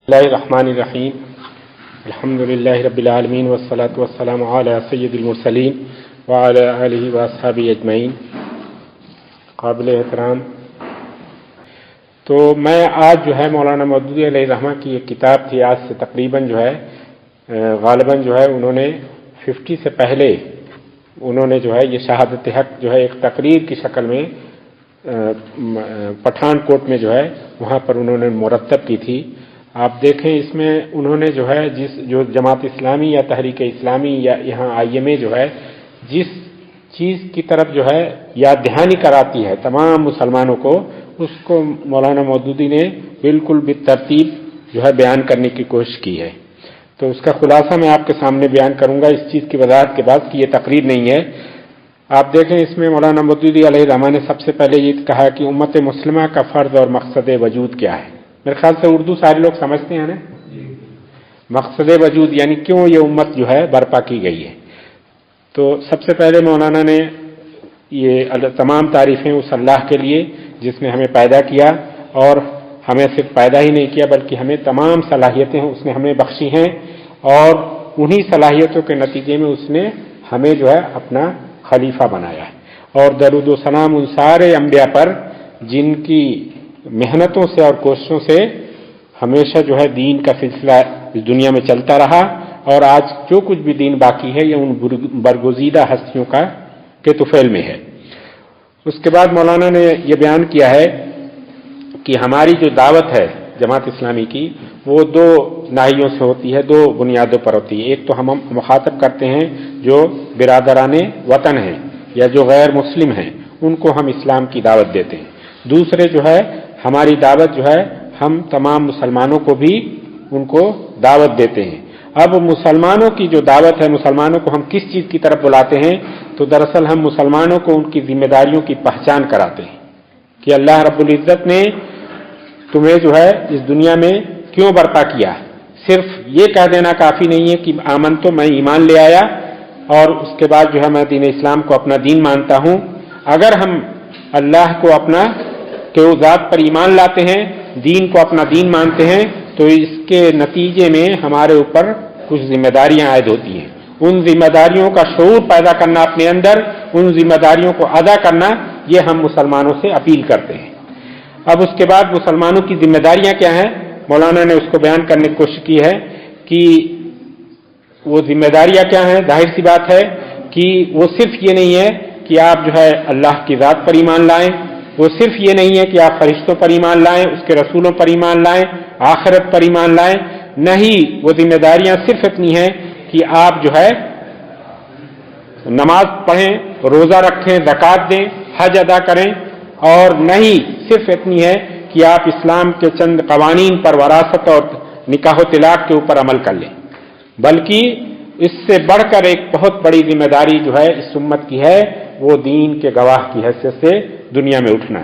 اللہ الرحمن الرحیم الحمدللہ رب العالمین والصلاة والسلام علی سید المرسلین وعلی آلہ واصحابہ اجمعین. قابل احترام، تو میں آج جو ہے مولانا مودودی علیہ الرحمہ کی ایک کتاب تھی، آج سے تقریباً جو ہے غالباً جو ہے انہوں نے 50 سے پہلے انہوں نے جو ہے یہ شہادت حق جو ہے ایک تقریر کی شکل میں پٹھان کوٹ میں جو ہے وہاں پر انہوں نے مرتب کی تھی. آپ دیکھیں اس میں انہوں نے جو ہے جو جماعت اسلامی یا تحریک اسلامی یا یہاں IMA جو ہے جس چیز کی طرف جو ہے یاد دہانی کراتی ہے تمام مسلمانوں کو، اس کو مولانا مودودی نے بالکل بالترتیب جو ہے بیان کرنے کی کوشش کی ہے. تو اس کا خلاصہ میں آپ کے سامنے بیان کروں گا اس چیز کی وضاحت کے بعد کہ یہ تقریر نہیں ہے. آپ دیکھیں اس میں مولانا مودودی علیہ الرحمہ نے سب سے پہلے یہ کہا کہ امت مسلمہ کا فرض اور مقصد وجود کیا ہے. میرے خیال سے اردو سارے لوگ سمجھتے ہیں نا، مقصد وجود یعنی کیوں یہ امت جو ہے برپا کی گئی ہے. تو سب سے پہلے مولانا نے یہ تمام تعریفیں اس اللہ کے لیے جس نے ہمیں پیدا کیا، اور ہمیں صرف پیدا ہی نہیں کیا بلکہ ہمیں تمام صلاحیتیں اس نے ہمیں بخشی ہیں، اور انہی صلاحیتوں کے نتیجے میں اس نے ہمیں جو ہے اپنا خلیفہ بنایا ہے. اور درود و سلام ان سارے انبیاء پر جن کی محنتوں سے اور کوششوں سے ہمیشہ جو ہے دین کا سلسلہ اس دنیا میں چلتا رہا، اور آج جو کچھ بھی دین باقی ہے یہ ان برگزیدہ ہستیوں کا کے طفیل میں ہے. اس کے بعد مولانا نے یہ بیان کیا ہے کہ ہماری جو دعوت ہے جماعت اسلامی کی وہ دو ناحیوں سے ہوتی ہے، دو بنیادوں پر ہوتی ہے. ایک تو ہم مخاطب کرتے ہیں جو برادران وطن ہیں یا جو غیر مسلم ہیں، ان کو ہم اسلام کی دعوت دیتے ہیں. دوسرے جو ہے ہماری دعوت جو ہے ہم تمام مسلمانوں کو بھی ان کو دعوت دیتے ہیں. اب مسلمانوں کی جو دعوت ہے، مسلمانوں کو ہم کس چیز کی طرف بلاتے ہیں؟ تو دراصل ہم مسلمانوں کو ان کی ذمہ داریوں کی پہچان کراتے ہیں کہ اللہ رب العزت نے تمہیں جو ہے اس دنیا میں کیوں برپا کیا. صرف یہ کہہ دینا کافی نہیں ہے کہ آمن تو میں ایمان لے آیا اور اس کے بعد جو ہے میں دین اسلام کو اپنا دین مانتا ہوں. اگر ہم اللہ کو اپنا کہ وہ ذات پر ایمان لاتے ہیں، دین کو اپنا دین مانتے ہیں، تو اس کے نتیجے میں ہمارے اوپر کچھ ذمہ داریاں عائد ہوتی ہیں. ان ذمہ داریوں کا شعور پیدا کرنا اپنے اندر، ان ذمہ داریوں کو ادا کرنا، یہ ہم مسلمانوں سے اپیل کرتے ہیں. اب اس کے بعد مسلمانوں کی ذمہ داریاں کیا ہیں؟ مولانا نے اس کو بیان کرنے کی کوشش کی ہے کہ وہ ذمہ داریاں کیا ہیں. ظاہر سی بات ہے کہ وہ صرف یہ نہیں ہے کہ آپ جو ہے اللہ کی ذات پر ایمان لائیں، وہ صرف یہ نہیں ہے کہ آپ فرشتوں پر ایمان لائیں، اس کے رسولوں پر ایمان لائیں، آخرت پر ایمان لائیں. نہیں، وہ ذمہ داریاں صرف اتنی ہیں کہ آپ جو ہے نماز پڑھیں، روزہ رکھیں، زکوٰۃ دیں، حج ادا کریں. اور نہیں صرف اتنی ہے کہ آپ اسلام کے چند قوانین پر، وراثت اور نکاح و طلاق کے اوپر عمل کر لیں، بلکہ اس سے بڑھ کر ایک بہت بڑی ذمہ داری جو ہے اس امت کی ہے، وہ دین کے گواہ کی حیثیت سے دنیا میں اٹھنا،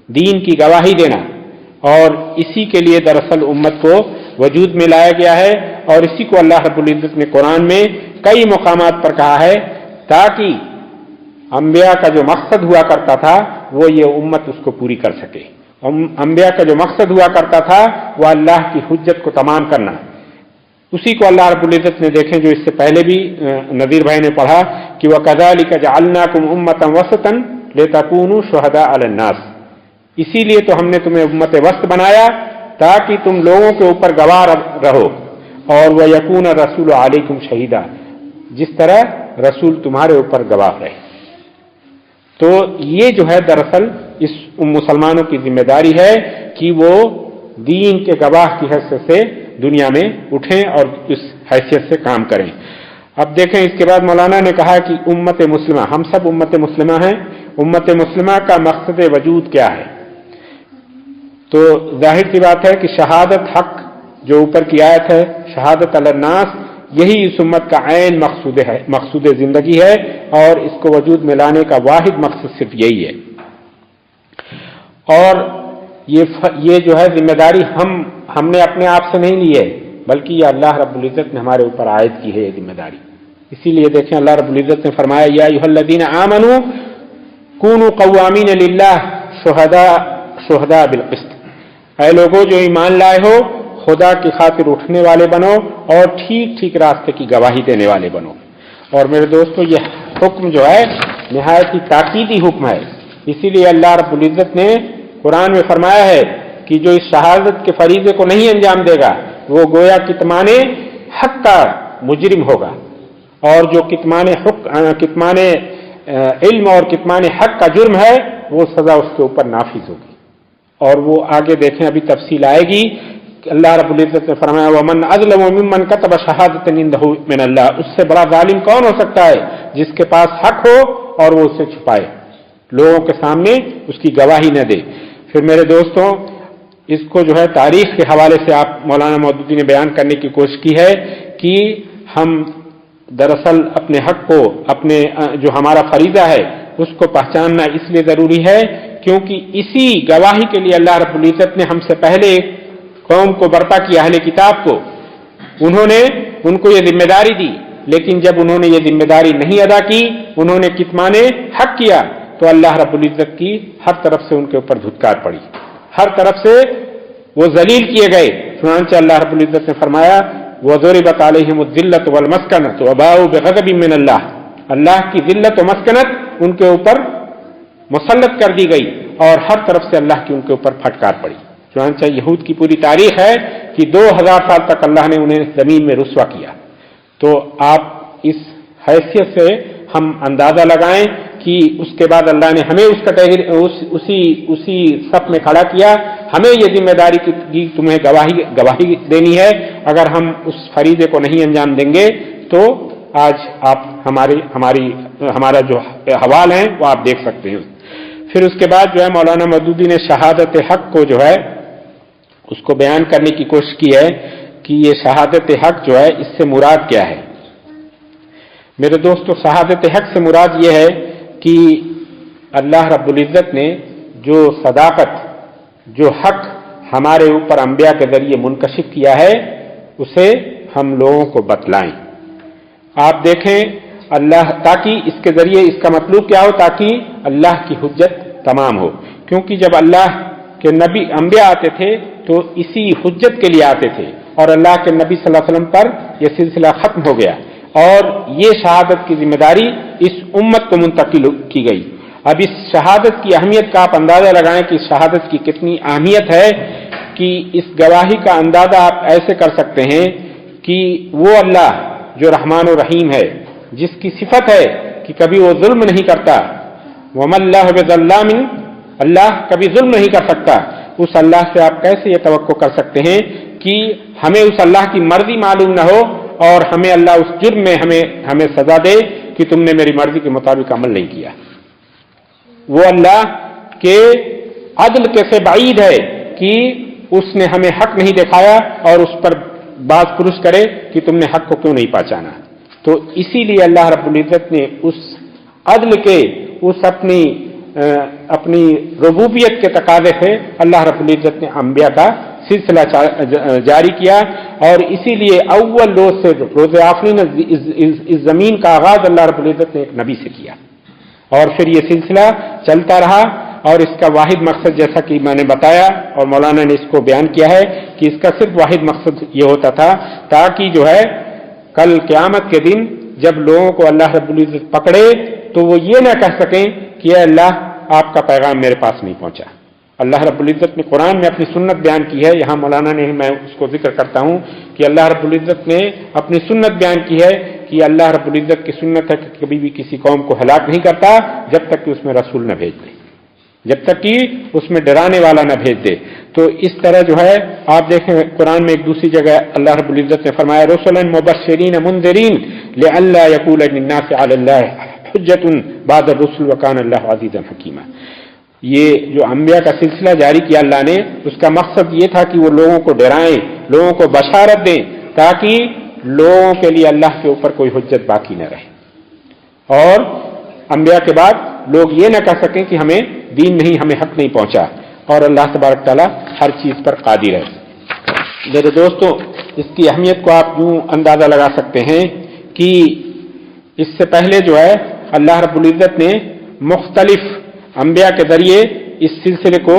دین کی گواہی دینا. اور اسی کے لیے دراصل امت کو وجود میں لایا گیا ہے، اور اسی کو اللہ رب العزت نے قرآن میں کئی مقامات پر کہا ہے تاکہ انبیاء کا جو مقصد ہوا کرتا تھا وہ یہ امت اس کو پوری کر سکے. انبیاء کا جو مقصد ہوا کرتا تھا وہ اللہ کی حجت کو تمام کرنا، اسی کو اللہ رب العزت نے دیکھیں جو اس سے پہلے بھی نذیر بھائی نے پڑھا کہ وَكَذَلِكَ جَعَلْنَاكُمْ أُمَّةً وَسَطًا لِتَكُونُوا شُهَدَاءَ عَلَى النَّاسِ. اسی لیے تو ہم نے تمہیں امت وسط بنایا تاکہ تم لوگوں کے اوپر گواہ رہو، اور وَيَكُونَ الرَّسُولُ عَلَيْكُمْ شَهِيدًا، جس طرح رسول تمہارے اوپر گواہ رہے. تو یہ جو ہے دراصل اس مسلمانوں کی ذمہ داری ہے کہ وہ دین کے گواہ کی حیثیت سے دنیا میں اٹھیں اور اس حیثیت سے کام کریں. اب دیکھیں اس کے بعد مولانا نے کہا کہ امت مسلمہ، ہم سب امت مسلمہ ہیں. امت مسلمہ کا مقصد وجود کیا ہے؟ تو ظاہر سی بات ہے کہ شہادت حق جو اوپر کی آیت ہے، شہادت علی الناس، یہی اس امت کا عین مقصود زندگی ہے، اور اس کو وجود میں لانے کا واحد مقصد صرف یہی ہے. اور یہ جو ہے ذمہ داری ہم نے اپنے آپ سے نہیں لی ہے، بلکہ یہ اللہ رب العزت نے ہمارے اوپر عائد کی ہے یہ ذمہ داری. اسی لیے دیکھیں اللہ رب العزت نے فرمایا یا ایھا الذین آمنوا کونوا قوامین للہ شہداء بالقسط. اے لوگوں جو ایمان لائے ہو، خدا کی خاطر اٹھنے والے بنو اور ٹھیک ٹھیک راستے کی گواہی دینے والے بنو۔ اور میرے دوستو یہ حکم جو ہے نہایت ہی تاکیدی حکم ہے، اسی لیے اللہ رب العزت نے قرآن میں فرمایا ہے کہ جو اس شہادت کے فریضے کو نہیں انجام دے گا وہ گویا کتمان حق کا مجرم ہوگا، اور جو کتمان علم اور کتمان حق کا جرم ہے وہ سزا اس کے اوپر نافذ ہوگی۔ اور وہ آگے دیکھیں، ابھی تفصیل آئے گی۔ اللہ رب العزت نے فرمایا وَمَنْ أَظْلَمُ مِمَّنْ كَتَبَ شَهَادَةً عِندَهُ مِنَ اللَّهِ، اس سے بڑا ظالم کون ہو سکتا ہے جس کے پاس حق ہو اور وہ اسے چھپائے، لوگوں کے سامنے اس کی گواہی نہ دے۔ پھر میرے دوستوں اس کو جو ہے تاریخ کے حوالے سے آپ مولانا مودودی نے بیان کرنے کی کوشش کی ہے کہ ہم دراصل اپنے حق کو، اپنے جو ہمارا فریضہ ہے اس کو پہچاننا اس لیے ضروری ہے کیونکہ اسی گواہی کے لیے اللہ رب العزت نے ہم سے پہلے قوم کو برپا کیا، اہل کتاب کو، انہوں نے ان کو یہ ذمہ داری دی، لیکن جب انہوں نے یہ ذمہ داری نہیں ادا کی، انہوں نے کتمان حق کیا، تو اللہ رب العزت کی ہر طرف سے ان کے اوپر دھتکار پڑی، ہر طرف سے وہ ذلیل کیے گئے۔ چنانچہ اللہ رب العزت نے فرمایا وَضُرِبَتْ عَلَيْهِمُ الذِّلَّةُ وَالْمَسْكَنَةُ وَبَاءُوا بِغَضَبٍ مِّنَ اللَّهِ، اللہ کی ذلت و مسکنت ان کے اوپر مسلط کر دی گئی اور ہر طرف سے اللہ کی ان کے اوپر پھٹکار پڑی۔ چنانچہ یہود کی پوری تاریخ ہے کہ 2000 سال تک اللہ نے انہیں زمین میں رسوا کیا۔ تو آپ اس حیثیت سے ہم اندازہ لگائیں کہ اس کے بعد اللہ نے ہمیں اس اسی صف میں کھڑا کیا، ہمیں یہ ذمہ داری کی تمہیں گواہی دینی ہے، اگر ہم اس فریضے کو نہیں انجام دیں گے تو آج آپ ہمارا جو حوال ہیں وہ آپ دیکھ سکتے ہیں۔ پھر اس کے بعد جو ہے مولانا مودودی نے شہادت حق کو جو ہے اس کو بیان کرنے کی کوشش کی ہے کہ یہ شہادت حق جو ہے اس سے مراد کیا ہے۔ میرے دوستو شہادت حق سے مراد یہ ہے کہ اللہ رب العزت نے جو صداقت، جو حق ہمارے اوپر انبیاء کے ذریعے منکشف کیا ہے اسے ہم لوگوں کو بتلائیں۔ آپ دیکھیں اللہ، تاکہ اس کے ذریعے اس کا مطلوب کیا ہو، تاکہ اللہ کی حجت تمام ہو، کیونکہ جب اللہ کے نبی انبیاء آتے تھے تو اسی حجت کے لیے آتے تھے، اور اللہ کے نبی صلی اللہ علیہ وسلم پر یہ سلسلہ ختم ہو گیا اور یہ شہادت کی ذمہ داری اس امت کو منتقل کی گئی۔ اب اس شہادت کی اہمیت کا آپ اندازہ لگائیں کہ اس شہادت کی کتنی اہمیت ہے، کہ اس گواہی کا اندازہ آپ ایسے کر سکتے ہیں کہ وہ اللہ جو رحمان و رحیم ہے، جس کی صفت ہے کہ کبھی وہ ظلم نہیں کرتا، وَمَا اللَّهُ بِظَلَّامٍ، اللہ کبھی ظلم نہیں کر سکتا، اس اللہ سے آپ کیسے یہ توقع کر سکتے ہیں کہ ہمیں اس اللہ کی مرضی معلوم نہ ہو اور ہمیں اللہ اس جرم میں ہمیں سزا دے کہ تم نے میری مرضی کے مطابق عمل نہیں کیا۔ وہ اللہ کے عدل کیسے بعید ہے کہ اس نے ہمیں حق نہیں دکھایا اور اس پر باز پرس کرے کہ تم نے حق کو کیوں نہیں پہچانا۔ تو اسی لیے اللہ رب العزت نے اس عدل کے، اس اپنی ربوبیت کے تقاضے سے اللہ رب العزت نے انبیاء کا سلسلہ جاری کیا، اور اسی لیے اول روز سے روز آفرین اس زمین کا آغاز اللہ رب العزت نے ایک نبی سے کیا، اور پھر یہ سلسلہ چلتا رہا، اور اس کا واحد مقصد جیسا کہ میں نے بتایا اور مولانا نے اس کو بیان کیا ہے کہ اس کا صرف واحد مقصد یہ ہوتا تھا تاکہ جو ہے کل قیامت کے دن جب لوگوں کو اللہ رب العزت پکڑے تو وہ یہ نہ کہہ سکیں کہ اے اللہ آپ کا پیغام میرے پاس نہیں پہنچا۔ اللہ رب العزت نے قرآن میں اپنی سنت بیان کی ہے، یہاں مولانا نے، میں اس کو ذکر کرتا ہوں کہ اللہ رب العزت نے اپنی سنت بیان کی ہے کہ اللہ رب العزت کی سنت ہے کہ کبھی بھی کسی قوم کو ہلاک نہیں کرتا جب تک کہ اس میں رسول نہ بھیج دے، جب تک کہ اس میں ڈرانے والا نہ بھیج دے۔ تو اس طرح جو ہے آپ دیکھیں قرآن میں ایک دوسری جگہ اللہ رب العزت نے فرمایا رسلا مبشرین منذرین لئلا یکون للناس علی اللہ حجۃ بعد الرسل وکان اللہ عزیزا حکیما۔ یہ جو انبیاء کا سلسلہ جاری کیا اللہ نے، اس کا مقصد یہ تھا کہ وہ لوگوں کو ڈرائیں، لوگوں کو بشارت دیں، تاکہ لوگوں کے لیے اللہ کے اوپر کوئی حجت باقی نہ رہے، اور انبیاء کے بعد لوگ یہ نہ کہہ سکیں کہ ہمیں دین نہیں، ہمیں حق نہیں پہنچا، اور اللہ تبارک تعالیٰ ہر چیز پر قادر ہے۔ میرے دوستو اس کی اہمیت کو آپ یوں اندازہ لگا سکتے ہیں کہ اس سے پہلے جو ہے اللہ رب العزت نے مختلف انبیاء کے ذریعے اس سلسلے کو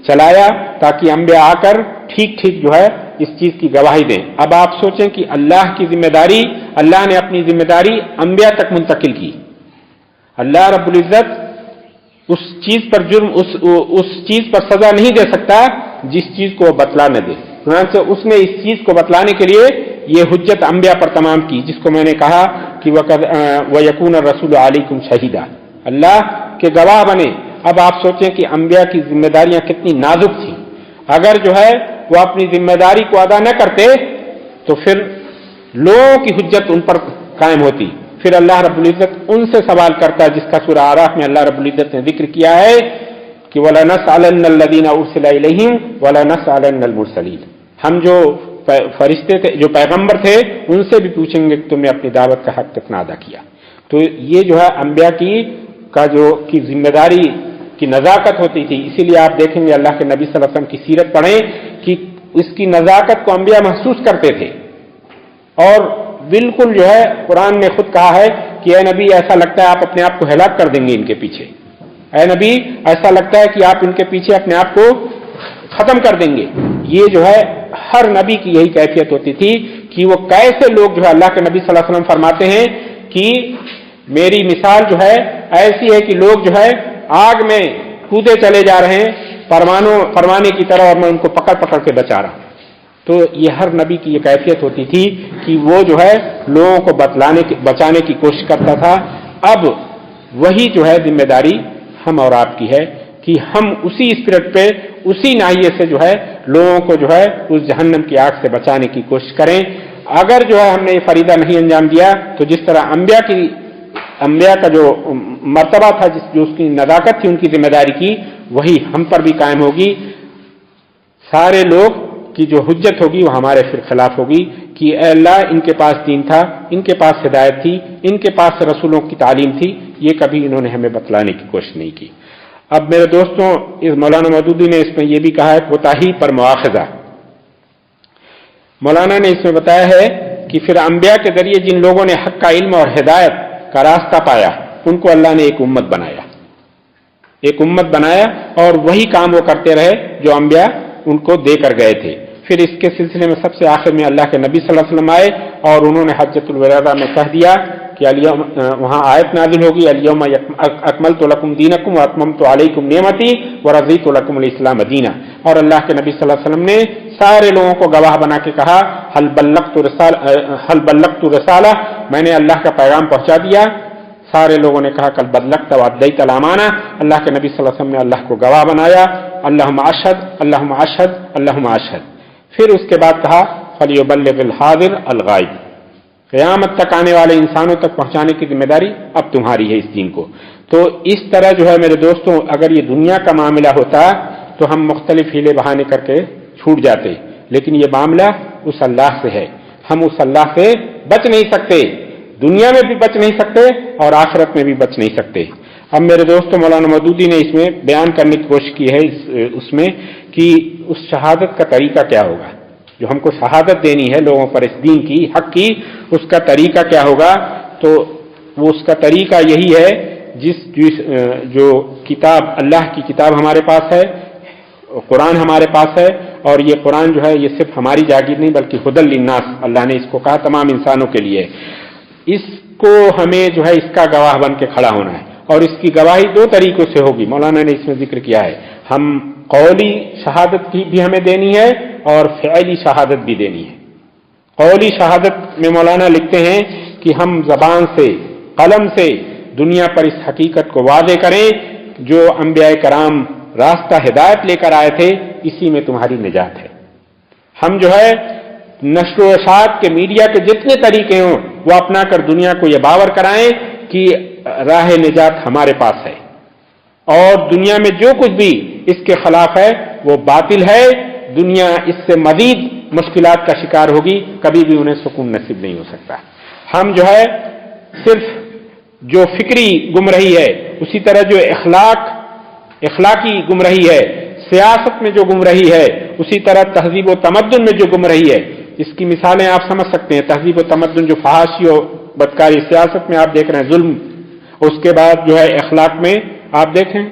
چلایا تاکہ انبیاء آ کر ٹھیک ٹھیک جو ہے اس چیز کی گواہی دیں۔ اب آپ سوچیں کہ اللہ کی ذمہ داری، اللہ نے اپنی ذمہ داری انبیاء تک منتقل کی۔ اللہ رب العزت اس چیز پر جرم اس چیز پر سزا نہیں دے سکتا جس چیز کو وہ بتلا نہ دے، چنانچہ اس نے اس چیز کو بتلانے کے لیے یہ حجت انبیاء پر تمام کی، جس کو میں نے کہا کہ وَيَكُونَ الرَّسُولُ عَلَيْكُمْ شَهِيدًا، اللہ کے گواہ بنے۔ اب آپ سوچیں کہ انبیاء کی ذمہ داریاں کتنی نازک تھیں، اگر جو ہے وہ اپنی ذمہ داری کو ادا نہ کرتے تو پھر لوگوں کی حجت ان پر قائم ہوتی، پھر اللہ رب العزت ان سے سوال کرتا، جس کا سورہ اعراف میں اللہ رب العزت نے ذکر کیا ہے کہ وَلَنَسْأَلَنَّ الَّذِينَ أُرْسِلَ إِلَيْهِمْ وَلَنَسْأَلَنَّ الْمُرْسَلِينَ، ہم جو فرشتے تھے، جو پیغمبر تھے، ان سے بھی پوچھیں گے کہ تم نے اپنی دعوت کا حق کتنا ادا کیا۔ تو یہ جو ہے انبیاء کی ذمہ داری کی نزاکت ہوتی تھی، اسی لیے آپ دیکھیں گے اللہ کے نبی صلی اللہ علیہ وسلم کی سیرت پڑھیں کہ اس کی نزاکت کو انبیاء محسوس کرتے تھے، اور بالکل جو ہے قرآن نے خود کہا ہے کہ اے نبی ایسا لگتا ہے آپ اپنے آپ کو ہلاک کر دیں گے ان کے پیچھے، اے نبی ایسا لگتا ہے کہ آپ ان کے پیچھے اپنے آپ کو ختم کر دیں گے۔ یہ جو ہے ہر نبی کی یہی کیفیت ہوتی تھی کہ وہ کیسے لوگ جو ہے اللہ کے نبی صلی اللہ علیہ وسلم فرماتے ہیں کہ میری مثال جو ہے ایسی ہے کہ لوگ جو ہے آگ میں کودے چلے جا رہے ہیں پروانے کی طرح، اور میں ان کو پکڑ پکڑ کے بچا رہا ہوں۔ تو یہ ہر نبی کی یہ کیفیت ہوتی تھی کہ وہ جو ہے لوگوں کو بچانے کی کوشش کرتا تھا۔ اب وہی جو ہے ذمہ داری ہم اور آپ کی ہے کہ ہم اسی اسپرٹ پہ، اسی ناحیے سے جو ہے لوگوں کو جو ہے اس جہنم کی آگ سے بچانے کی کوشش کریں۔ اگر جو ہے ہم نے یہ فریضہ نہیں انجام دیا تو جس طرح انبیاء کا جو مرتبہ تھا، جو اس کی نزاکت تھی ان کی ذمہ داری کی، وہی ہم پر بھی قائم ہوگی۔ سارے لوگ کی جو حجت ہوگی وہ ہمارے پھر خلاف ہوگی کہ اے اللہ ان کے پاس دین تھا، ان کے پاس ہدایت تھی، ان کے پاس رسولوں کی تعلیم تھی، یہ کبھی انہوں نے ہمیں بتلانے کی کوشش نہیں کی۔ اب میرے دوستوں، اس مولانا مودودی نے اس میں یہ بھی کہا ہے کوتاہی پر مواخذہ۔ مولانا نے اس میں بتایا ہے کہ پھر انبیاء کے ذریعے جن لوگوں نے حق کا علم اور ہدایت کا راستہ پایا ان کو اللہ نے ایک امت بنایا اور وہی کام وہ کرتے رہے جو انبیاء ان کو دے کر گئے تھے۔ پھر اس کے سلسلے میں سب سے آخر میں اللہ کے نبی صلی اللہ علیہ وسلم آئے اور انہوں نے حجۃ الوداع میں کہہ دیا کہ وہاں آیت نازل ہوگی الیوم اکملت لکم دینکم واتممت علیکم نعمتی ورضیت لکم الاسلام دینا، اور اللہ کے نبی صلی اللہ علیہ وسلم نے سارے لوگوں کو گواہ بنا کے کہا حل بلغت رسالہ، میں نے اللہ کا پیغام پہنچا دیا۔ سارے لوگوں نے کہا کل بلغت وادیت الامانہ، اللہ کے نبی صلی اللہ علیہ وسلم نے اللہ کو گواہ بنایا، اللہم اشہد اللہم اشہد اللہم اشہد۔ پھر اس کے بعد کہا فلیبلغ الحاضر الغائب، قیامت تک آنے والے انسانوں تک پہنچانے کی ذمہ داری اب تمہاری ہے اس دین کو۔ تو اس طرح جو ہے میرے دوستوں، اگر یہ دنیا کا معاملہ ہوتا تو ہم مختلف ہیلے بہانے کر کے چھوٹ جاتے، لیکن یہ معاملہ اس اللہ سے ہے، ہم اس اللہ سے بچ نہیں سکتے، دنیا میں بھی بچ نہیں سکتے اور آخرت میں بھی بچ نہیں سکتے۔ اب میرے دوستوں، مولانا مودودی نے اس میں بیان کرنے کی کوشش کی ہے اس میں کہ اس شہادت کا طریقہ کیا ہوگا، جو ہم کو شہادت دینی ہے لوگوں پر اس دین کی حق کی، اس کا طریقہ کیا ہوگا۔ تو وہ اس کا طریقہ یہی ہے جو کتاب، اللہ کی کتاب ہمارے پاس ہے، قرآن ہمارے پاس ہے، اور یہ قرآن جو ہے یہ صرف ہماری جاگیر نہیں بلکہ ہدی للناس، اللہ نے اس کو کہا تمام انسانوں کے لیے۔ اس کو ہمیں جو ہے اس کا گواہ بن کے کھڑا ہونا ہے، اور اس کی گواہی دو طریقوں سے ہوگی، مولانا نے اس میں ذکر کیا ہے۔ ہم قولی شہادت کی بھی ہمیں دینی ہے اور فعلی شہادت بھی دینی ہے۔ قولی شہادت میں مولانا لکھتے ہیں کہ ہم زبان سے، قلم سے دنیا پر اس حقیقت کو واضح کریں جو انبیاء کرام راستہ ہدایت لے کر آئے تھے، اسی میں تمہاری نجات ہے۔ ہم جو ہے نشر و اشاعت کے میڈیا کے جتنے طریقے ہوں وہ اپنا کر دنیا کو یہ باور کرائیں کہ راہ نجات ہمارے پاس ہے، اور دنیا میں جو کچھ بھی اس کے خلاف ہے وہ باطل ہے، دنیا اس سے مزید مشکلات کا شکار ہوگی، کبھی بھی انہیں سکون نصیب نہیں ہو سکتا۔ ہم جو ہے صرف جو فکری گمراہی ہے، اسی طرح جو اخلاقی گمراہی ہے، سیاست میں جو گمراہی ہے، اسی طرح تہذیب و تمدن میں جو گمراہی ہے، اس کی مثالیں آپ سمجھ سکتے ہیں۔ تہذیب و تمدن جو فحاشی و بدکاری، سیاست میں آپ دیکھ رہے ہیں ظلم، اس کے بعد جو ہے اخلاق میں آپ دیکھیں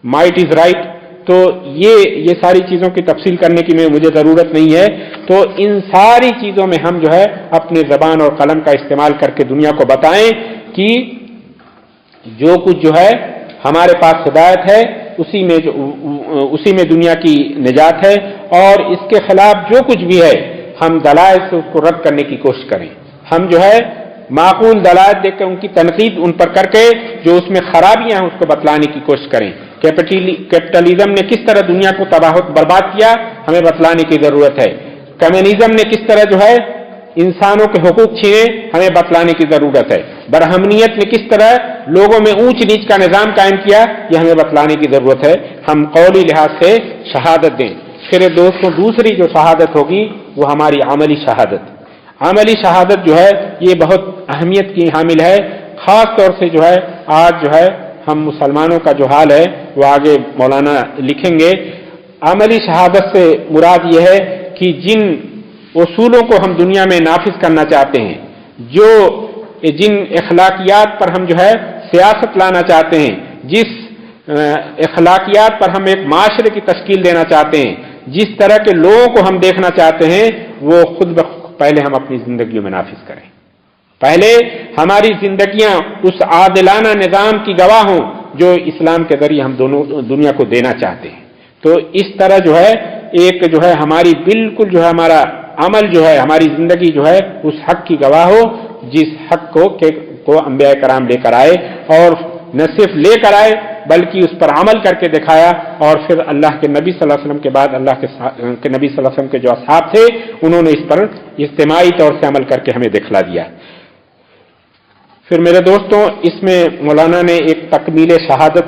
مائٹ از رائٹ، تو یہ ساری چیزوں کی تفصیل کرنے کی مجھے ضرورت نہیں ہے. تو ان ساری چیزوں میں ہم جو ہے اپنے زبان اور قلم کا استعمال کر کے دنیا کو بتائیں کہ جو کچھ جو ہے ہمارے پاس ہدایت ہے اسی میں دنیا کی نجات ہے، اور اس کے خلاف جو کچھ بھی ہے ہم دلائل سے اس کو رد کرنے کی کوشش کریں. ہم جو ہے معقول دلائل دیکھ کے ان کی تنقید ان پر کر کے جو اس میں خرابیاں ہیں اس کو بتلانے کی کوشش کریں. کیپٹلزم نے کس طرح دنیا کو تباہ برباد کیا ہمیں بتلانے کی ضرورت ہے. کمیونزم نے کس طرح جو ہے انسانوں کے حقوق چھینے ہمیں بتلانے کی ضرورت ہے. برہمنیت نے کس طرح لوگوں میں اونچ نیچ کا نظام قائم کیا یہ ہمیں بتلانے کی ضرورت ہے. ہم قولی لحاظ سے شہادت دیں. پھر دوستوں دوسری جو شہادت ہوگی وہ ہماری عملی شہادت. عملی شہادت جو ہے یہ بہت اہمیت کی حامل ہے. خاص طور سے جو ہے آج جو ہے ہم مسلمانوں کا جو حال ہے وہ آگے مولانا لکھیں گے. عملی شہادت سے مراد یہ ہے کہ جن اصولوں کو ہم دنیا میں نافذ کرنا چاہتے ہیں، جن اخلاقیات پر ہم جو ہے سیاست لانا چاہتے ہیں، جس اخلاقیات پر ہم ایک معاشرے کی تشکیل دینا چاہتے ہیں، جس طرح کے لوگوں کو ہم دیکھنا چاہتے ہیں، وہ خود بخود پہلے ہم اپنی زندگیوں میں نافذ کریں. پہلے ہماری زندگیاں اس عادلانہ نظام کی گواہ ہوں جو اسلام کے ذریعے ہم دنیا کو دینا چاہتے ہیں. تو اس طرح جو ہے ایک جو ہے ہماری بالکل جو ہے ہمارا عمل جو ہے ہماری زندگی جو ہے اس حق کی گواہ ہو جس حق کو انبیاء کرام لے کر آئے، اور نہ صرف لے کر آئے بلکہ اس پر عمل کر کے دکھایا. اور پھر اللہ کے نبی صلی اللہ علیہ وسلم کے بعد اللہ کے نبی صلی اللہ علیہ وسلم کے جو اصحاب تھے انہوں نے اس پر اجتماعی طور سے عمل کر کے ہمیں دکھلا دیا. پھر میرے دوستوں اس میں مولانا نے ایک تکمیل شہادت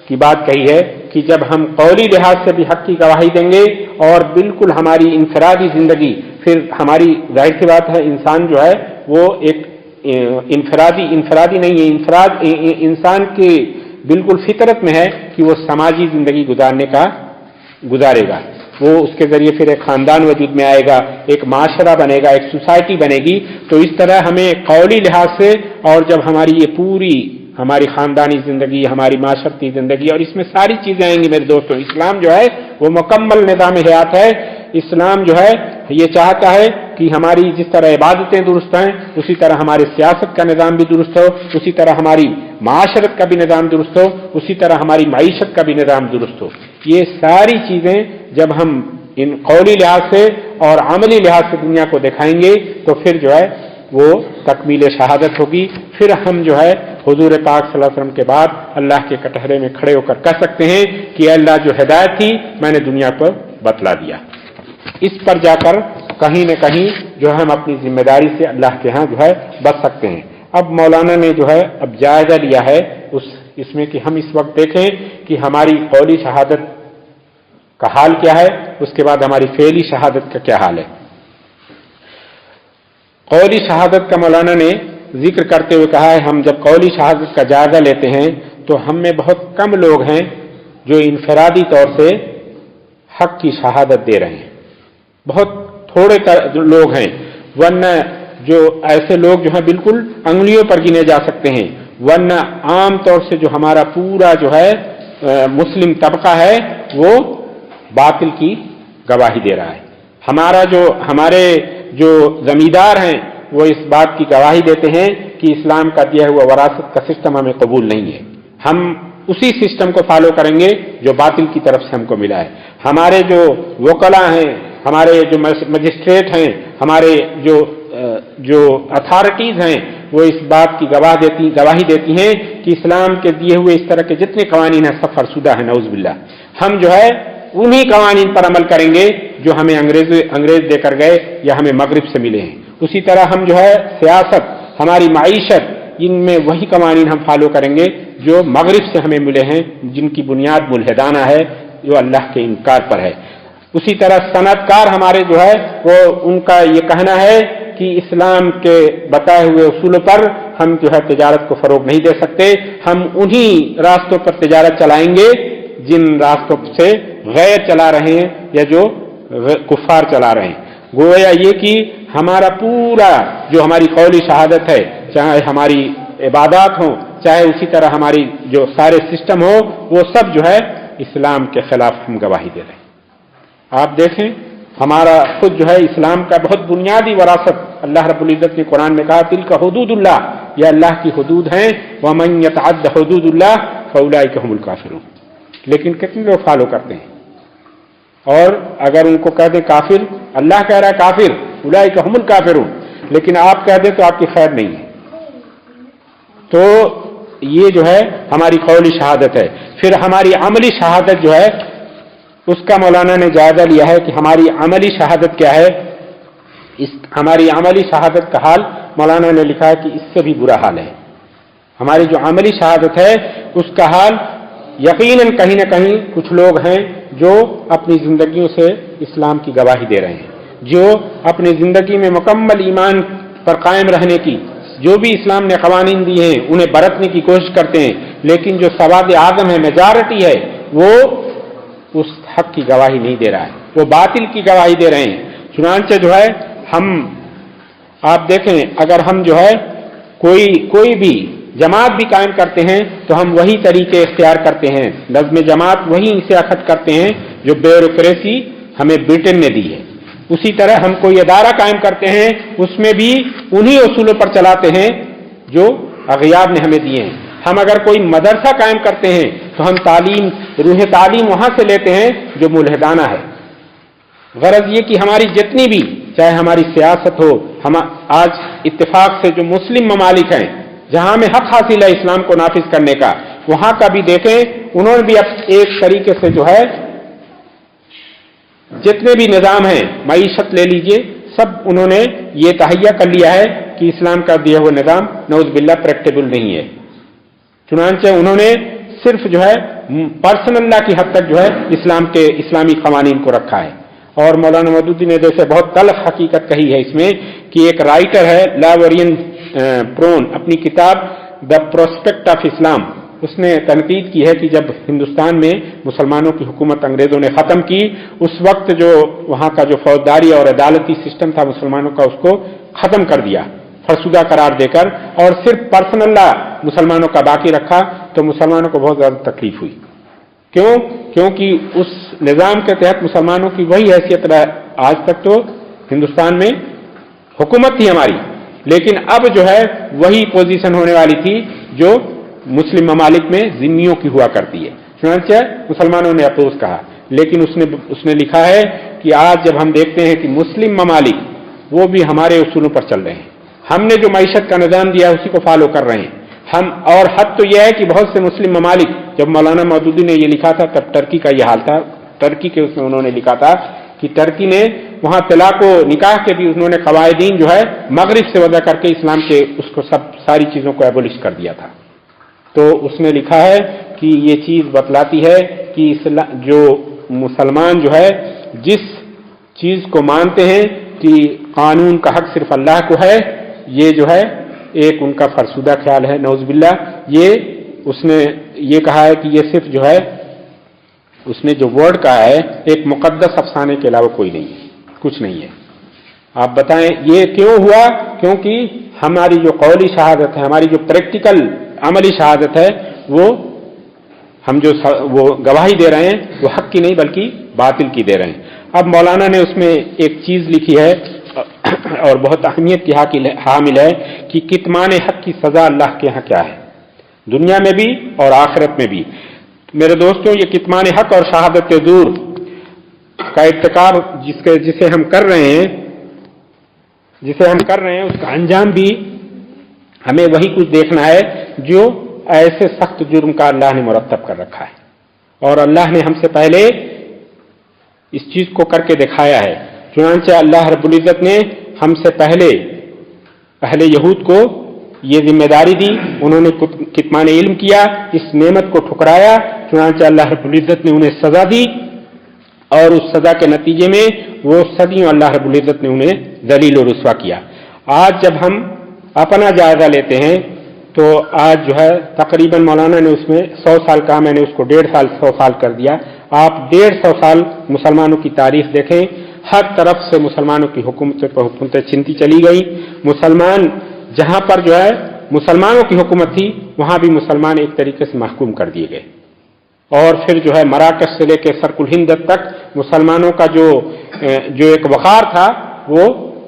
کی بات کہی ہے کہ جب ہم قولی لحاظ سے بھی حق کی گواہی دیں گے اور بالکل ہماری انفرادی زندگی، پھر ہماری ظاہر سی بات ہے انسان جو ہے وہ ایک انفرادی نہیں ہے، انسان کی بالکل فطرت میں ہے کہ وہ سماجی زندگی گزارے گا. وہ اس کے ذریعے پھر ایک خاندان وجود میں آئے گا، ایک معاشرہ بنے گا، ایک سوسائٹی بنے گی. تو اس طرح ہمیں قولی لحاظ سے، اور جب ہماری یہ پوری ہماری خاندانی زندگی، ہماری معاشرتی زندگی، اور اس میں ساری چیزیں آئیں گی میرے دوستوں. اسلام جو ہے وہ مکمل نظام حیات ہے. اسلام جو ہے یہ چاہتا ہے کہ ہماری جس طرح عبادتیں درست ہیں اسی طرح ہمارے سیاست کا نظام بھی درست ہو، اسی طرح ہماری معاشرت کا بھی نظام درست ہو، اسی طرح ہماری معیشت کا بھی نظام درست ہو. یہ ساری چیزیں جب ہم ان قولی لحاظ سے اور عملی لحاظ سے دنیا کو دکھائیں گے تو پھر جو ہے وہ تکمیل شہادت ہوگی. پھر ہم جو ہے حضور پاک صلی اللہ علیہ وسلم کے بعد اللہ کے کٹہرے میں کھڑے ہو کر کہہ سکتے ہیں کہ اللہ جو ہدایت تھی میں نے دنیا کو بتلا دیا. اس پر جا کر کہیں نہ کہیں جو ہے ہم اپنی ذمہ داری سے اللہ کے ہاں جو ہے بچ سکتے ہیں. اب مولانا نے جو ہے اب جائزہ لیا ہے اس میں کہ ہم اس وقت دیکھیں کہ ہماری قولی شہادت کا حال کیا ہے، اس کے بعد ہماری فعلی شہادت کا کیا حال ہے. قولی شہادت کا مولانا نے ذکر کرتے ہوئے کہا ہے ہم جب قولی شہادت کا جائزہ لیتے ہیں تو ہم میں بہت کم لوگ ہیں جو انفرادی طور سے حق کی شہادت دے رہے ہیں. بہت تھوڑے لوگ ہیں، ورنہ جو ایسے لوگ جو ہیں بالکل انگلیوں پر گنے جا سکتے ہیں. ورنہ عام طور سے جو ہمارا پورا جو ہے مسلم طبقہ ہے وہ باطل کی گواہی دے رہا ہے. ہمارے جو زمیندار ہیں وہ اس بات کی گواہی دیتے ہیں کہ اسلام کا دیا ہوا وراثت کا سسٹم ہمیں قبول نہیں ہے. ہم اسی سسٹم کو فالو کریں گے جو باطل کی طرف سے ہم کو ملا ہے. ہمارے جو وکلا ہیں، ہمارے جو مجسٹریٹ ہیں، ہمارے جو اتھارٹیز ہیں وہ اس بات کی گواہی دیتی ہیں کہ اسلام کے دیے ہوئے اس طرح کے جتنے قوانین ہیں سب فرسودہ ہیں، نعوذ باللہ. ہم جو ہے انہی قوانین پر عمل کریں گے جو ہمیں انگریز دے کر گئے یا ہمیں مغرب سے ملے ہیں. اسی طرح ہم جو ہے سیاست، ہماری معیشت، ان میں وہی قوانین ہم فالو کریں گے جو مغرب سے ہمیں ملے ہیں، جن کی بنیاد ملحدانہ ہے جو اللہ کے انکار پر ہے. اسی طرح صنعت کار ہمارے جو ہے وہ ان کا یہ کہنا ہے کہ اسلام کے بتائے ہوئے اصولوں پر ہم جو ہے تجارت کو فروغ نہیں دے سکتے. ہم انہی راستوں پر تجارت چلائیں گے جن راستوں سے غیر چلا رہے ہیں یا جو کفار چلا رہے ہیں. گویا یہ کہ ہمارا پورا جو ہماری قولی شہادت ہے، چاہے ہماری عبادات ہوں، چاہے اسی طرح ہماری جو سارے سسٹم ہو، وہ سب جو ہے اسلام کے خلاف ہم گواہی دے رہے ہیں۔ آپ دیکھیں ہمارا خود جو ہے اسلام کا بہت بنیادی وراثت اللہ رب العزت نے قرآن میں کہا تلک حدود اللہ، یہ اللہ کی حدود ہیں، ومن یتعد حدود اللہ فاولئک هم الکافرون، لیکن کتنے لوگ فالو کرتے ہیں؟ اور اگر ان کو کہہ دیں کافر، اللہ کہہ رہا ہے کافر اولئک هم الکافرون، لیکن آپ کہہ دیں تو آپ کی خیر نہیں ہے۔ تو یہ جو ہے ہماری قولی شہادت ہے۔ پھر ہماری عملی شہادت جو ہے اس کا مولانا نے جائزہ لیا ہے کہ ہماری عملی شہادت کیا ہے۔ ہماری عملی شہادت کا حال مولانا نے لکھا ہے کہ اس سے بھی برا حال ہے۔ ہماری جو عملی شہادت ہے اس کا حال یقیناً کہیں نہ کہیں کچھ لوگ ہیں جو اپنی زندگیوں سے اسلام کی گواہی دے رہے ہیں، جو اپنی زندگی میں مکمل ایمان پر قائم رہنے کی جو بھی اسلام نے قوانین دی ہیں انہیں برتنے کی کوشش کرتے ہیں، لیکن جو سواد اعظم ہے، میجارٹی ہے، وہ اس حق کی گواہی نہیں دے رہا ہے، وہ باطل کی گواہی دے رہے ہیں۔ چنانچہ جو ہے ہم آپ دیکھیں اگر ہم جو ہے کوئی بھی جماعت بھی قائم کرتے ہیں تو ہم وہی طریقے اختیار کرتے ہیں، نظم جماعت وہی سے اخذ کرتے ہیں جو بیوروکریسی ہمیں برٹن نے دی ہے۔ اسی طرح ہم کوئی ادارہ قائم کرتے ہیں اس میں بھی انہی اصولوں پر چلاتے ہیں جو اغیار نے ہمیں دیے ہیں۔ ہم اگر کوئی مدرسہ قائم کرتے ہیں تو ہم روح تعلیم وہاں سے لیتے ہیں جو ملحدانہ ہے۔ غرض یہ کہ ہماری جتنی بھی چاہے ہماری سیاست ہو، ہم آج اتفاق سے جو مسلم ممالک ہیں جہاں میں حق حاصل ہے اسلام کو نافذ کرنے کا، وہاں کا بھی دیکھیں انہوں نے بھی ایک طریقے سے جو ہے جتنے بھی نظام ہیں، معیشت لے لیجئے، سب انہوں نے یہ تہیہ کر لیا ہے کہ اسلام کا دیا ہوا نظام نعوذ باللہ پریکٹیبل نہیں ہے۔ چنانچہ انہوں نے صرف جو ہے پرسنل لا کی حد تک جو ہے اسلامی قوانین کو رکھا ہے۔ اور مولانا مودودی نے جیسے بہت تلخ حقیقت کہی ہے اس میں کہ ایک رائٹر ہے لاورین پرون، اپنی کتاب دا پروسپیکٹ آف اسلام، اس نے تنقید کی ہے کہ جب ہندوستان میں مسلمانوں کی حکومت انگریزوں نے ختم کی، اس وقت جو وہاں کا جو فوجداری اور عدالتی سسٹم تھا مسلمانوں کا اس کو ختم کر دیا فرسودہ قرار دے کر، اور صرف پرسنل لا مسلمانوں کا باقی رکھا، تو مسلمانوں کو بہت زیادہ تکلیف ہوئی۔ کیونکہ اس نظام کے تحت مسلمانوں کی وہی حیثیت رہا، آج تک تو ہندوستان میں حکومت تھی ہماری، لیکن اب جو ہے وہی پوزیشن ہونے والی تھی جو مسلم ممالک میں ذمیوں کی ہوا کرتی ہے۔ چنانچہ مسلمانوں نے افسوس کہا، لیکن اس نے لکھا ہے کہ آج جب ہم دیکھتے ہیں کہ مسلم ممالک وہ بھی ہمارے اصولوں پر چل رہے ہیں، ہم نے جو معیشت کا نظام دیا اسی کو فالو کر رہے ہیں اور حد تو یہ ہے کہ بہت سے مسلم ممالک، جب مولانا مودودی نے یہ لکھا تھا تب ٹرکی کا یہ حال تھا، ٹرکی کے اس میں انہوں نے لکھا تھا کہ ٹرکی نے وہاں طلاق و نکاح کے بھی انہوں نے قواعدین جو ہے مغرب سے وضع کر کے اسلام کے اس کو ساری چیزوں کو ایبولش کر دیا تھا۔ تو اس نے لکھا ہے کہ یہ چیز بتلاتی ہے کہ جو مسلمان جو ہے جس چیز کو مانتے ہیں کہ قانون کا حق صرف اللہ کو ہے، یہ جو ہے ایک ان کا فرسودہ خیال ہے نعوذ باللہ۔ اس نے یہ کہا ہے کہ یہ صرف جو ہے اس نے جو ورڈ کہا ہے ایک مقدس افسانے کے علاوہ کوئی نہیں ہے، کچھ نہیں ہے۔ آپ بتائیں یہ کیوں ہوا؟ کیونکہ ہماری جو قولی شہادت ہے، ہماری جو پریکٹیکل عملی شہادت ہے، ہم جو وہ گواہی دے رہے ہیں وہ حق کی نہیں بلکہ باطل کی دے رہے ہیں۔ اب مولانا نے اس میں ایک چیز لکھی ہے اور بہت اہمیت کی حامل ہے کہ کتمان حق کی سزا اللہ کے ہاں کیا ہے، دنیا میں بھی اور آخرت میں بھی۔ میرے دوستوں، یہ کتمان حق اور شہادت زور کا ارتکاب جسے ہم کر رہے ہیں اس کا انجام بھی ہمیں وہی کچھ دیکھنا ہے جو ایسے سخت جرم کا اللہ نے مرتب کر رکھا ہے، اور اللہ نے ہم سے پہلے اس چیز کو کر کے دکھایا ہے۔ چنانچہ اللہ رب العزت نے ہم سے پہلے یہود کو یہ ذمہ داری دی، انہوں نے کتمان علم کیا، اس نعمت کو ٹھکرایا، چنانچہ اللہ رب العزت نے انہیں سزا دی، اور اس سزا کے نتیجے میں وہ صدیوں اللہ رب العزت نے انہیں ذلیل و رسوا کیا۔ آج جب ہم اپنا جائزہ لیتے ہیں تو آج جو ہے تقریباً مولانا نے اس میں 100 سال کہا، میں نے اس کو 150 سال کر دیا۔ آپ 150 سال مسلمانوں کی تاریخ دیکھیں، ہر طرف سے مسلمانوں کی حکومتیں چھنتی چلی گئی۔ مسلمان جہاں پر جو ہے مسلمانوں کی حکومت تھی وہاں بھی مسلمان ایک طریقے سے محکوم کر دیے گئے۔ اور پھر جو ہے مراکش سے لے کے سرکل ہند تک مسلمانوں کا جو ایک وقار تھا وہ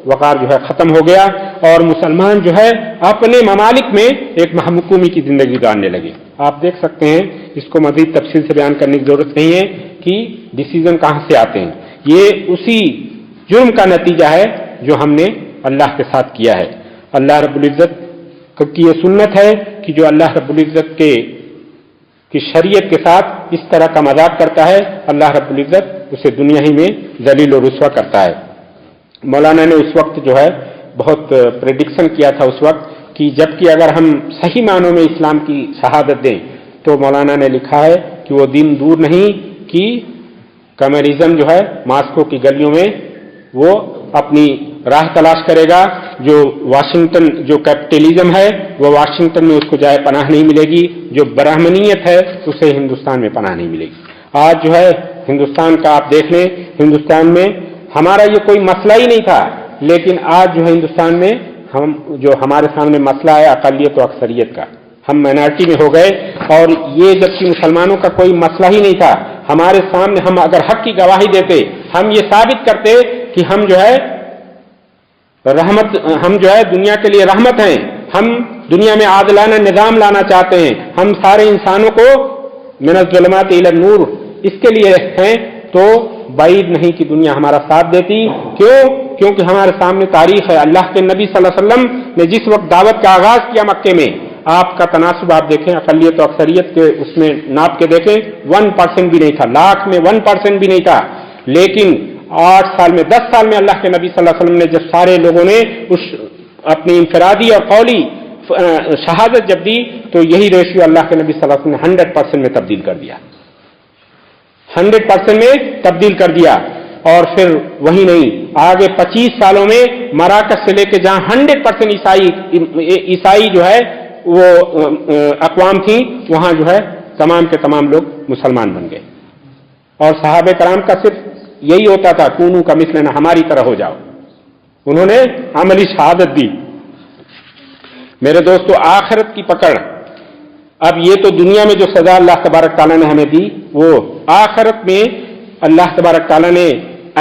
وقار جو ہے ختم ہو گیا، اور مسلمان جو ہے اپنے ممالک میں ایک محکومی کی زندگی گزارنے لگے۔ آپ دیکھ سکتے ہیں، اس کو مزید تفصیل سے بیان کرنے کی ضرورت نہیں ہے کہ ڈیسیزن کہاں سے آتے ہیں۔ یہ اسی جرم کا نتیجہ ہے جو ہم نے اللہ کے ساتھ کیا ہے۔ اللہ رب العزت کی یہ سنت ہے کہ جو اللہ رب العزت کی شریعت کے ساتھ اس طرح کا مذاق کرتا ہے، اللہ رب العزت اسے دنیا ہی میں ذلیل و رسوا کرتا ہے۔ مولانا نے اس وقت جو ہے بہت پریڈکشن کیا تھا اس وقت کہ جبکہ اگر ہم صحیح معنوں میں اسلام کی شہادت دیں تو مولانا نے لکھا ہے کہ وہ دن دور نہیں کہ کمیونزم جو ہے ماسکو کی گلیوں میں وہ اپنی راہ تلاش کرے گا، جو واشنگٹن جو کیپٹلزم ہے وہ واشنگٹن میں اس کو جائے پناہ نہیں ملے گی، جو براہمنیت ہے اسے ہندوستان میں پناہ نہیں ملے گی۔ آج جو ہے ہندوستان کا آپ دیکھ لیں، ہندوستان میں ہمارا یہ کوئی مسئلہ ہی نہیں تھا، لیکن آج جو ہے ہندوستان میں جو ہمارے سامنے مسئلہ ہے اقلیت و اکثریت کا، ہم مائنارٹی میں ہو گئے، اور یہ جبکہ مسلمانوں کا کوئی مسئلہ ہی نہیں تھا، ہمارے سامنے ہم اگر حق کی گواہی دیتے، ہم یہ ثابت کرتے کہ ہم جو ہے رحمت، ہم جو ہے دنیا کے لیے رحمت ہیں، ہم دنیا میں عادلانہ نظام لانا چاہتے ہیں، ہم سارے انسانوں کو من الظلمات الی النور اس کے لیے ہیں، تو بعید نہیں کہ دنیا ہمارا ساتھ دیتی۔ کیونکہ ہمارے سامنے تاریخ ہے، اللہ کے نبی صلی اللہ علیہ وسلم نے جس وقت دعوت کا آغاز کیا مکے میں، آپ کا تناسب آپ دیکھیں اقلیت و اکثریت کے اس میں ناپ کے دیکھیں، 1% بھی نہیں تھا، لاکھ میں 1% بھی نہیں تھا، لیکن 8 سال میں 10 سال میں اللہ کے نبی صلی اللہ علیہ وسلم نے جب سارے لوگوں نے اس اپنی انفرادی اور قولی شہادت جب دی تو یہی ریشیو اللہ کے نبی صلی اللہ علیہ وسلم نے 100% میں تبدیل کر دیا، 100% میں تبدیل کر دیا۔ اور پھر وہی نہیں، آگے 25 سالوں میں مراکش سے لے کے جہاں 100% عیسائی جو ہے وہ اقوام تھیں، وہاں جو ہے تمام کے تمام لوگ مسلمان بن گئے، اور صحابہ کرام کا صرف یہی ہوتا تھا، کونو کا مثلنا، ہماری طرح ہو جاؤ، انہوں نے عملی شہادت دی۔ میرے دوستو، آخرت کی پکڑ، اب یہ تو دنیا میں جو سزا اللہ تبارک تعالیٰ نے ہمیں دی، وہ آخرت میں اللہ تبارک تعالیٰ نے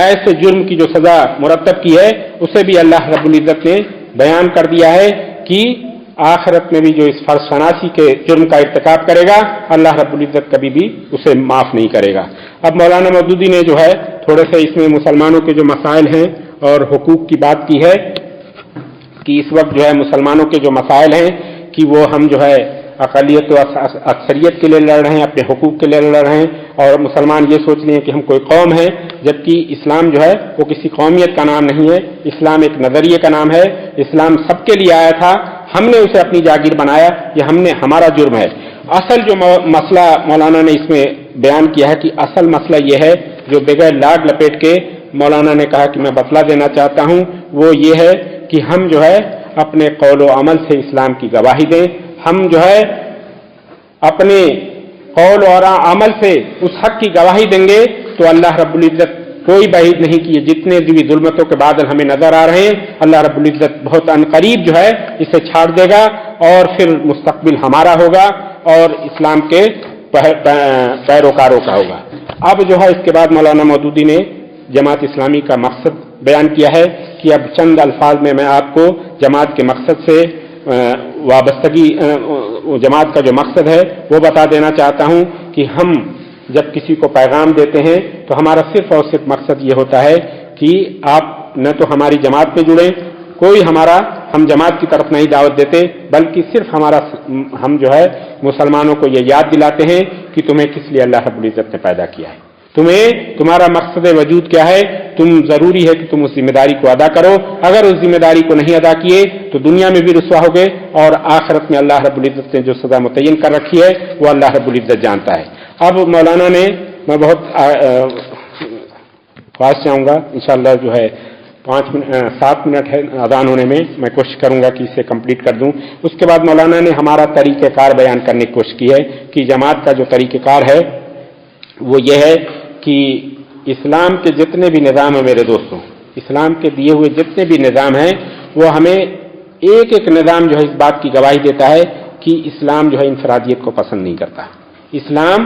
ایسے جرم کی جو سزا مرتب کی ہے اسے بھی اللہ رب العزت نے بیان کر دیا ہے کہ آخرت میں بھی جو اس فرض شناسی کے جرم کا ارتکاب کرے گا اللہ رب العزت کبھی بھی اسے معاف نہیں کرے گا۔ اب مولانا مودودی نے جو ہے تھوڑے سے اس میں مسلمانوں کے جو مسائل ہیں اور حقوق کی بات کی ہے کہ اس وقت جو ہے مسلمانوں کے جو مسائل ہیں کہ وہ ہم جو ہے اقلیت و اکثریت کے لیے لڑ رہے ہیں، اپنے حقوق کے لیے لڑ رہے ہیں، اور مسلمان یہ سوچ رہے ہیں کہ ہم کوئی قوم ہے، جبکہ اسلام جو ہے وہ کسی قومیت کا نام نہیں ہے، اسلام ایک نظریے کا نام ہے، اسلام سب کے لیے آیا تھا، ہم نے اسے اپنی جاگیر بنایا، یہ ہمارا جرم ہے۔ اصل جو مسئلہ مولانا نے اس میں بیان کیا ہے کہ اصل مسئلہ یہ ہے جو بغیر لاگ لپیٹ کے مولانا نے کہا کہ میں بتلا دینا چاہتا ہوں، وہ یہ ہے کہ ہم جو ہے اپنے قول و عمل سے اسلام کی گواہی دیں، ہم جو ہے اپنے قول اور عمل سے اس حق کی گواہی دیں گے تو اللہ رب العزت کوئی بعید نہیں کہ یہ جتنے بھی ظلمتوں کے بادل ہمیں نظر آ رہے ہیں اللہ رب العزت بہت عنقریب جو ہے اسے چھاڑ دے گا، اور پھر مستقبل ہمارا ہوگا اور اسلام کے پیروکاروں کا ہوگا۔ اب جو ہے اس کے بعد مولانا مودودی نے جماعت اسلامی کا مقصد بیان کیا ہے کہ اب چند الفاظ میں آپ کو جماعت کے مقصد سے وابستگی، جماعت کا جو مقصد ہے وہ بتا دینا چاہتا ہوں کہ ہم جب کسی کو پیغام دیتے ہیں تو ہمارا صرف اور صرف مقصد یہ ہوتا ہے کہ آپ نہ تو ہماری جماعت میں جڑیں، ہم جماعت کی طرف نہیں دعوت دیتے، بلکہ صرف ہم جو ہے مسلمانوں کو یہ یاد دلاتے ہیں کہ تمہیں کس لیے اللہ رب العزت نے پیدا کیا ہے، تمہارا مقصد وجود کیا ہے، تم ضروری ہے کہ تم اس ذمہ داری کو ادا کرو، اگر اس ذمہ داری کو نہیں ادا کیے تو دنیا میں بھی رسوا ہوگے، اور آخرت میں اللہ رب العزت نے جو سزا متعین کر رکھی ہے وہ اللہ رب العزت جانتا ہے۔ اب مولانا نے، میں بہت خواہش چاہوں گا انشاءاللہ جو ہے 7 منٹ ہے اذان ہونے میں کوشش کروں گا کہ اسے کمپلیٹ کر دوں۔ اس کے بعد مولانا نے ہمارا طریقہ کار بیان کرنے کی کوشش کی ہے کہ جماعت کا جو طریقہ کار ہے وہ یہ ہے کہ اسلام کے جتنے بھی نظام ہیں میرے دوستوں، اسلام کے دیے ہوئے جتنے بھی نظام ہیں وہ ہمیں ایک ایک نظام جو ہے اس بات کی گواہی دیتا ہے کہ اسلام جو ہے انفرادیت کو پسند نہیں کرتا، اسلام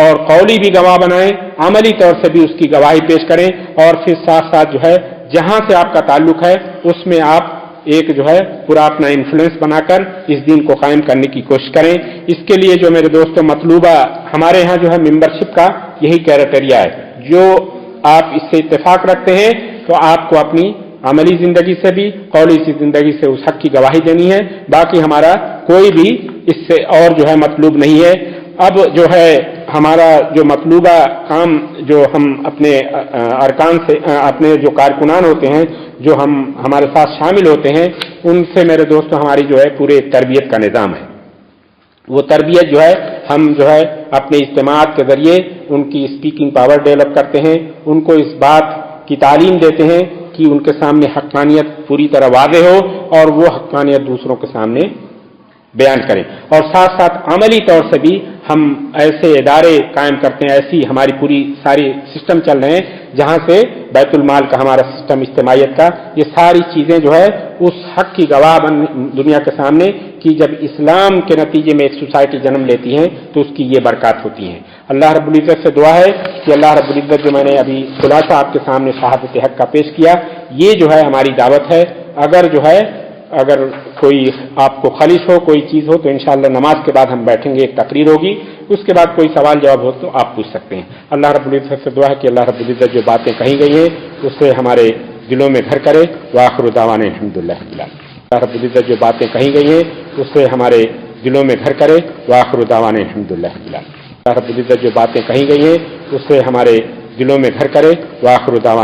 اور قولی بھی گواہ بنائیں، عملی طور سے بھی اس کی گواہی پیش کریں، اور پھر ساتھ ساتھ جو ہے جہاں سے آپ کا تعلق ہے اس میں آپ ایک جو ہے پورا اپنا انفلوئنس بنا کر اس دین کو قائم کرنے کی کوشش کریں۔ اس کے لیے جو میرے دوستوں مطلوبہ ہمارے ہاں جو ہے ممبرشپ کا یہی کریٹیریا ہے، جو آپ اس سے اتفاق رکھتے ہیں تو آپ کو اپنی عملی زندگی سے بھی قولی زندگی سے اس حق کی گواہی دینی ہے، باقی ہمارا کوئی بھی اس سے اور جو ہے مطلوب نہیں ہے۔ اب جو ہے ہمارا جو مطلوبہ کام جو ہم اپنے ارکان سے اپنے جو کارکنان ہوتے ہیں جو ہمارے ساتھ شامل ہوتے ہیں ان سے میرے دوستوں ہماری جو ہے پورے تربیت کا نظام ہے۔ وہ تربیت جو ہے ہم جو ہے اپنے اجتماعات کے ذریعے ان کی اسپیکنگ پاور ڈیولپ کرتے ہیں، ان کو اس بات کی تعلیم دیتے ہیں کہ ان کے سامنے حقانیت پوری طرح واضح ہو اور وہ حقانیت دوسروں کے سامنے بیان کریں، اور ساتھ ساتھ عملی طور سے بھی ہم ایسے ادارے قائم کرتے ہیں، ایسی ہماری پوری ساری سسٹم چل رہے ہیں جہاں سے بیت المال کا ہمارا سسٹم اجتماعیت کا، یہ ساری چیزیں جو ہے اس حق کی گواہ دنیا کے سامنے کہ جب اسلام کے نتیجے میں ایک سوسائٹی جنم لیتی ہے تو اس کی یہ برکات ہوتی ہیں۔ اللہ رب العزت سے دعا ہے کہ اللہ رب العزت جو میں نے ابھی خلاصہ آپ کے سامنے شہادت حق کا پیش کیا، یہ جو ہے ہماری دعوت ہے۔ اگر کوئی آپ کو خلش ہو کوئی چیز ہو تو انشاءاللہ نماز کے بعد ہم بیٹھیں گے، ایک تقریر ہوگی، اس کے بعد کوئی سوال جواب ہو تو آپ پوچھ سکتے ہیں۔ اللہ رب العزت سے دعا ہے کہ اللہ رب العزت جو باتیں کہی گئی ہیں اس سے ہمارے دلوں میں گھر کرے۔ وآخر دعوانا الحمدللہ رب العالمین۔ اللہ رب العزت جو باتیں کہی گئی ہیں اس سے ہمارے دلوں میں گھر کرے۔ وآخر دعوانا الحمدللہ رب العالمین۔ اللہ رب العزت جو باتیں کہی گئی ہیں اس سے ہمارے دلوں میں گھر کرے۔ وآخر دعوانا